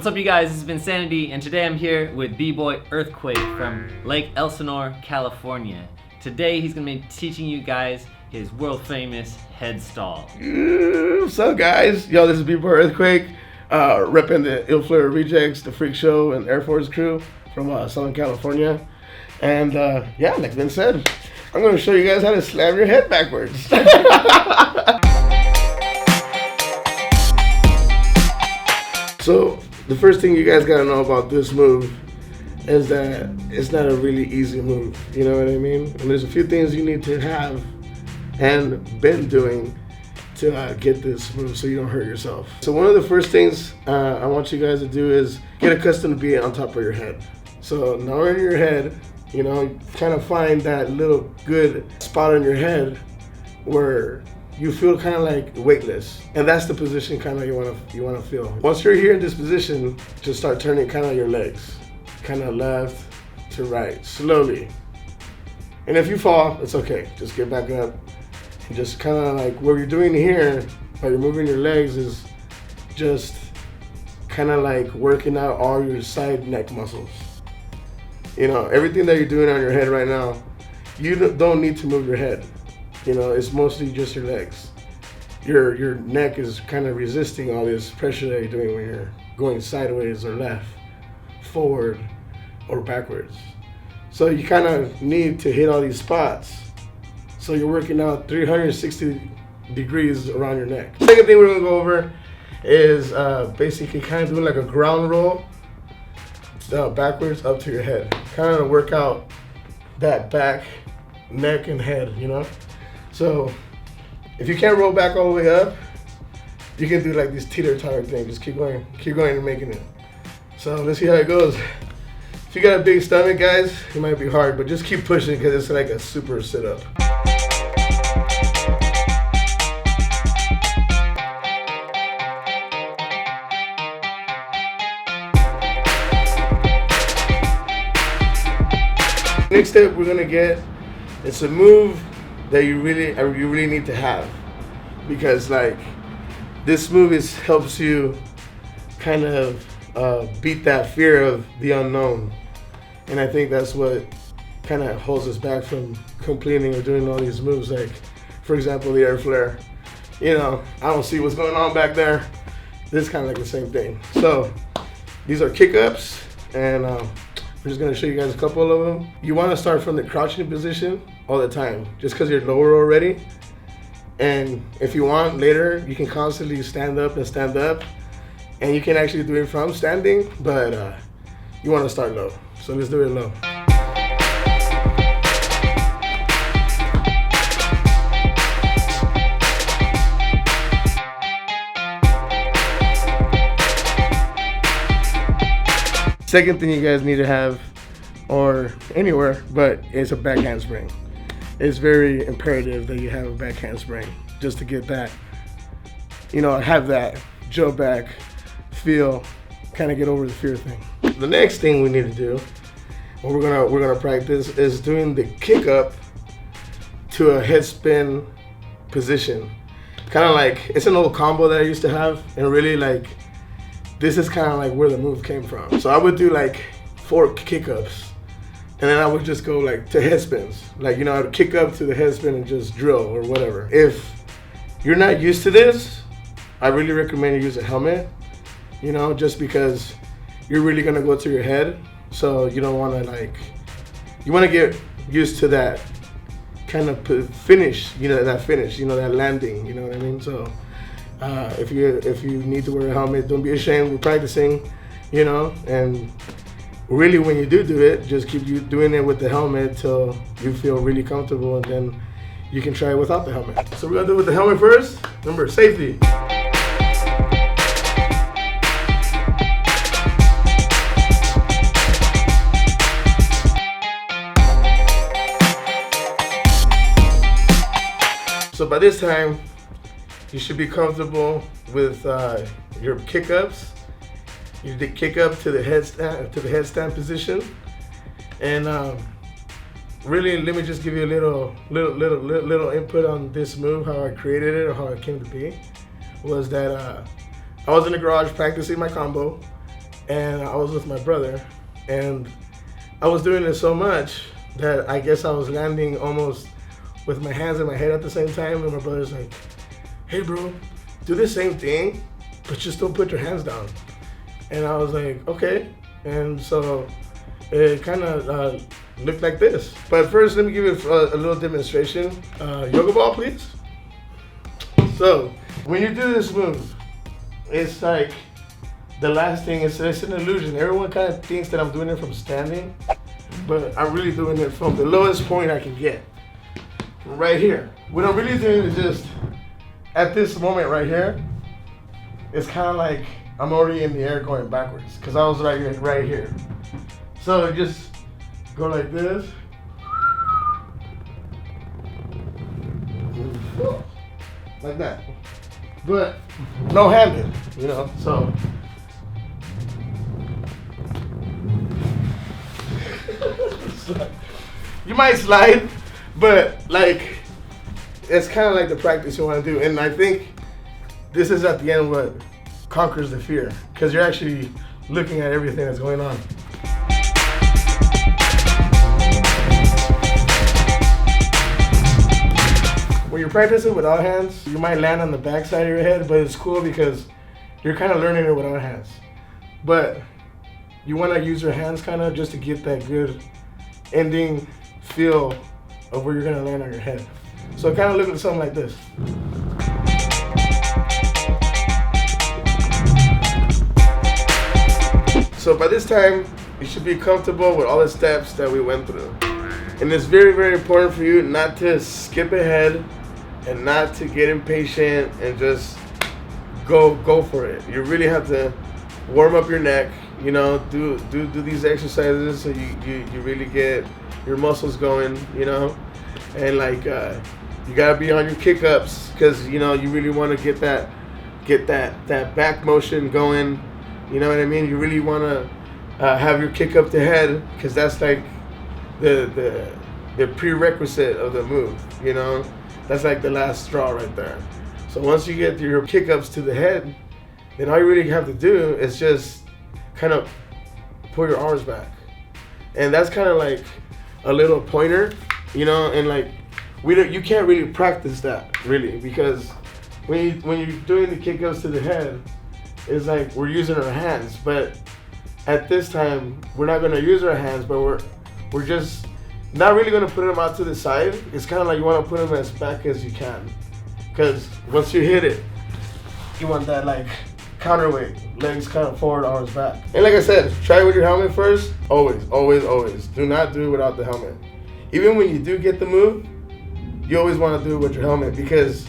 What's up, you guys? This is Vincanity, and today I'm here with B-Boy Earthquake from Lake Elsinore, California. Today he's going to be teaching you guys his world-famous head stall. What's up, guys? Yo, this is B-Boy Earthquake, repping the Ill Flare Rejects, the Freak Show, and Air Force crew from Southern California. And yeah, like Vince said, I'm going to show you guys how to slam your head backwards. So the first thing you guys gotta know about this move is that it's not a really easy move. You know what I mean? And there's a few things you need to have and been doing to get this move so you don't hurt yourself. So one of the first things I want you guys to do is get accustomed to being on top of your head. So now in your head, you know, kind of find that little good spot on your head where you feel kind of like weightless, and that's the position kind of you want to feel. Once you're here in this position, just start turning kind of your legs, kind of left to right, slowly. And if you fall, it's okay. Just get back up and just kind of like what you're doing here while you're moving your legs is just kind of like working out all your side neck muscles. You know, everything that you're doing on your head right now, you don't need to move your head. You know, it's mostly just your legs. Your neck is kind of resisting all this pressure that you're doing when you're going sideways or left, forward or backwards. So you kind of need to hit all these spots. So you're working out 360 degrees around your neck. Second thing we're gonna go over is basically kind of doing like a ground roll backwards up to your head. Kind of to work out that back, neck and head, you know? So if you can't roll back all the way up, you can do like this teeter-totter thing. Just keep going and making it. So let's see how it goes. If you got a big stomach, guys, it might be hard, but just keep pushing because it's like a super sit-up. Next step we're gonna get, it's a move that you really need to have, because like this move helps you kind of beat that fear of the unknown, and I think that's what kind of holds us back from completing or doing all these moves. Like for example, the air flare. You know, I don't see what's going on back there. This is kind of like the same thing. So these are kick-ups, and we're just gonna show you guys a couple of them. You want to start from the crouching position all the time, just because you're lower already. And if you want later, you can constantly stand up, and you can actually do it from standing, but you want to start low. So let's do it low. Second thing you guys need to have, or anywhere, but it's a back handspring. It's very imperative that you have a back handspring just to get that, you know, have that jump back feel, kind of get over the fear thing. The next thing we need to do, what we're gonna practice, is doing the kick up to a head spin position. Kind of like, it's an old combo that I used to have, and really like, this is kind of like where the move came from. So I would do like 4 kick-ups, and then I would just go like to head spins. Like, you know, I would kick up to the head spin and just drill or whatever. If you're not used to this, I really recommend you use a helmet, you know, just because you're really gonna go to your head. So you don't wanna you wanna get used to that kind of finish, you know, that landing, you know what I mean? So if you need to wear a helmet, don't be ashamed. We're practicing, you know, and really when you do it, just keep doing it with the helmet till you feel really comfortable, and then you can try it without the helmet. So we're gonna do it with the helmet first. Remember, safety. So by this time, you should be comfortable with your kick-ups. You did kick up to the headstand position, and really, let me just give you a little input on this move, how I created it or how it came to be. Was that I was in the garage practicing my combo, and I was with my brother, and I was doing it so much that I guess I was landing almost with my hands in my head at the same time, and my brother's like, hey bro, do the same thing, but just don't put your hands down. And I was like, okay. And so it kind of looked like this. But first, let me give you a little demonstration. Yoga ball, please. So when you do this move, it's like the last thing, it's an illusion. Everyone kind of thinks that I'm doing it from standing, but I'm really doing it from the lowest point I can get. Right here. What I'm really doing is just, at this moment right here, it's kind of like I'm already in the air going backwards, because I was right here. So just go like this. Like that. But no handed, you know, so. You might slide, but like, it's kind of like the practice you want to do. And I think this is at the end what conquers the fear, because you're actually looking at everything that's going on. When you're practicing without hands, you might land on the back side of your head, but it's cool because you're kind of learning it without hands. But you want to use your hands kind of just to get that good ending feel of where you're going to land on your head. So kind of look at something like this. So by this time, you should be comfortable with all the steps that we went through. And it's very, very important for you not to skip ahead and not to get impatient and just go for it. You really have to warm up your neck, you know, do these exercises so you really get your muscles going, you know, and like you gotta be on your kick ups, because you know you really want to get that back motion going, you know what I mean. You really want to have your kick up the head, because that's like the prerequisite of the move, you know. That's like the last straw right there. So once you get your kick ups to the head, then all you really have to do is just kind of pull your arms back, and that's kind of like a little pointer, you know. And like you can't really practice that really, because when you're doing the kick ups to the head, it's like we're using our hands, but at this time we're not going to use our hands, but we're just not really going to put them out to the side. It's kind of like you want to put them as back as you can, because once you hit it, you want that like counterweight, legs kind of forward, arms back. And like I said, try it with your helmet first. Always do not do it without the helmet. Even when you do get the move, you always want to do it with your helmet, because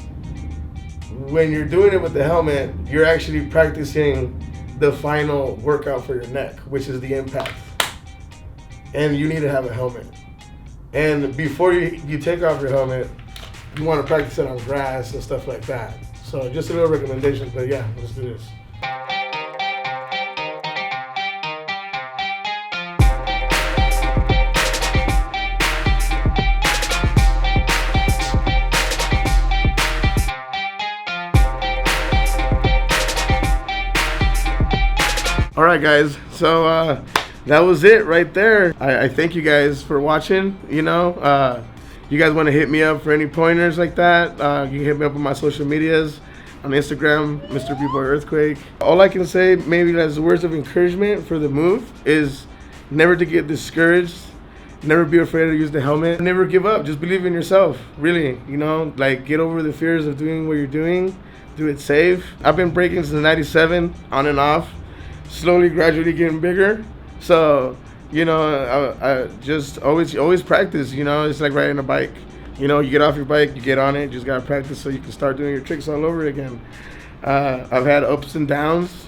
when you're doing it with the helmet, you're actually practicing the final workout for your neck, which is the impact. And you need to have a helmet. And before you take off your helmet, you want to practice it on grass and stuff like that. So just a little recommendation, but yeah, let's do this. All right, guys, so that was it right there. I thank you guys for watching. You know, you guys want to hit me up for any pointers like that, you can hit me up on my social medias. On Instagram, Mr. BBoy Earthquake. All I can say, maybe as words of encouragement for the move, is never to get discouraged. Never be afraid to use the helmet. Never give up. Just believe in yourself, really. You know, like get over the fears of doing what you're doing. Do it safe. I've been breaking since '97, on and off, slowly, gradually getting bigger. So, you know, I just always practice. You know, it's like riding a bike. You know, you get off your bike, you get on it, you just gotta practice so you can start doing your tricks all over again. I've had ups and downs,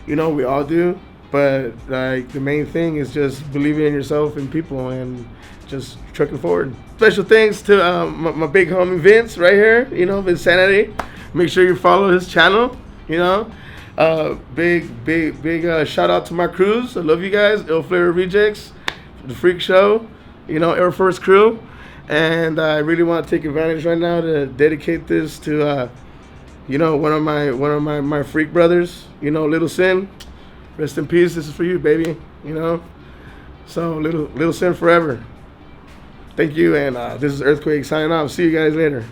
you know, we all do, but like the main thing is just believing in yourself and people and just trucking forward. Special thanks to my big homie Vince right here, you know, Vincanity. Make sure you follow his channel, you know. Big shout out to my crews. I love you guys. Ill Flavor Rejects, The Freak Show, you know, Air Force Crew. And I really want to take advantage right now to dedicate this to, you know, one of my freak brothers, you know, Little Sin. Rest in peace. This is for you, baby. You know. So little sin forever. Thank you, and this is Earthquake signing off. See you guys later.